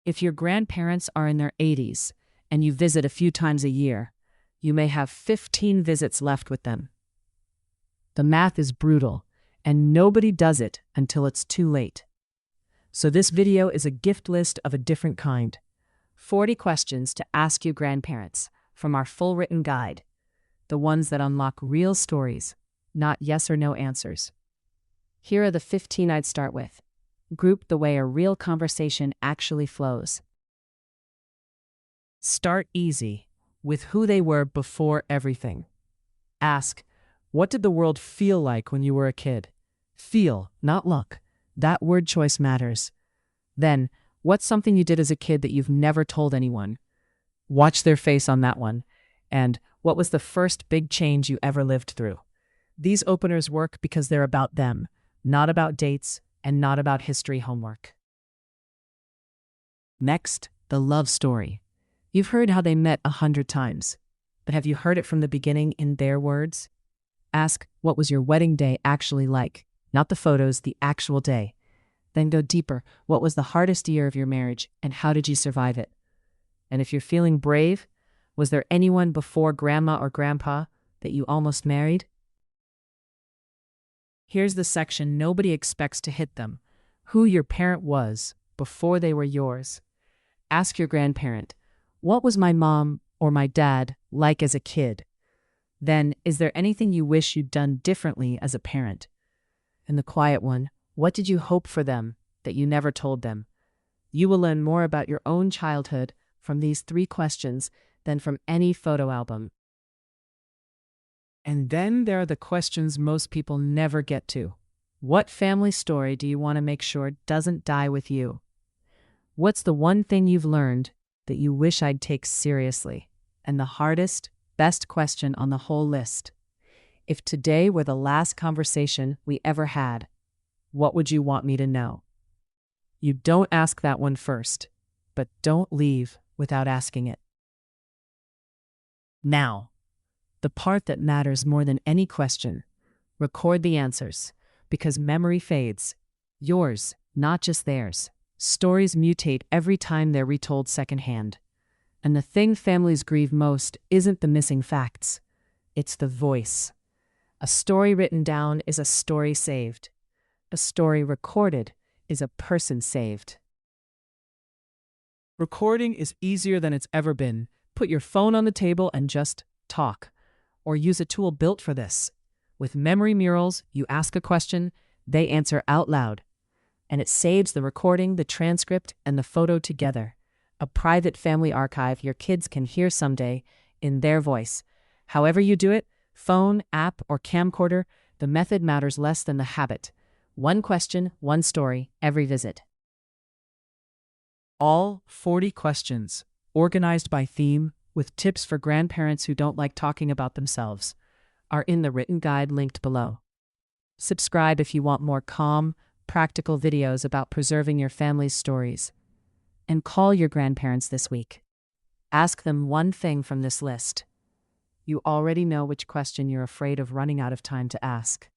If your grandparents are in their 80s and you visit a few times a year, you may have 15 visits left with them. The math is brutal, and nobody does it until it's too late. So this video is a gift list of a different kind. 40 questions to ask your grandparents from our full written guide. The ones that unlock real stories, not yes or no answers. Here are the 15 I'd start with. Group the way a real conversation actually flows. Start easy, with who they were before everything. Ask, what did the world feel like when you were a kid? Feel, not look. That word choice matters. Then, what's something you did as a kid that you've never told anyone? Watch their face on that one. And what was the first big change you ever lived through? These openers work because they're about them, not about dates, and not about history homework. Next, the love story. You've heard how they met 100 times, but have you heard it from the beginning in their words? Ask, what was your wedding day actually like? Not the photos, the actual day. Then go deeper. What was the hardest year of your marriage, and how did you survive it? And if you're feeling brave, was there anyone before grandma or grandpa that you almost married? Here's the section nobody expects to hit them. Who your parent was before they were yours. Ask your grandparent, what was my mom or my dad like as a kid? Then, is there anything you wish you'd done differently as a parent? And the quiet one, what did you hope for them that you never told them? You will learn more about your own childhood from these 3 questions than from any photo album. And then there are the questions most people never get to. What family story do you want to make sure doesn't die with you? What's the one thing you've learned that you wish I'd take seriously? And the hardest, best question on the whole list. If today were the last conversation we ever had, what would you want me to know? You don't ask that one first, but don't leave without asking it. Now, the part that matters more than any question. Record the answers, because memory fades. Yours, not just theirs. Stories mutate every time they're retold secondhand. And the thing families grieve most isn't the missing facts. It's the voice. A story written down is a story saved. A story recorded is a person saved. Recording is easier than it's ever been. Put your phone on the table and just talk. Or use a tool built for this. With memory murals, you ask a question, they answer out loud. And it saves the recording, the transcript, and the photo together. A private family archive your kids can hear someday in their voice. However you do it, phone, app, or camcorder, the method matters less than the habit. One question, one story, every visit. All 40 questions, organized by theme, with tips for grandparents who don't like talking about themselves, are in the written guide linked below. Subscribe if you want more calm, practical videos about preserving your family's stories. And call your grandparents this week. Ask them one thing from this list. You already know which question you're afraid of running out of time to ask.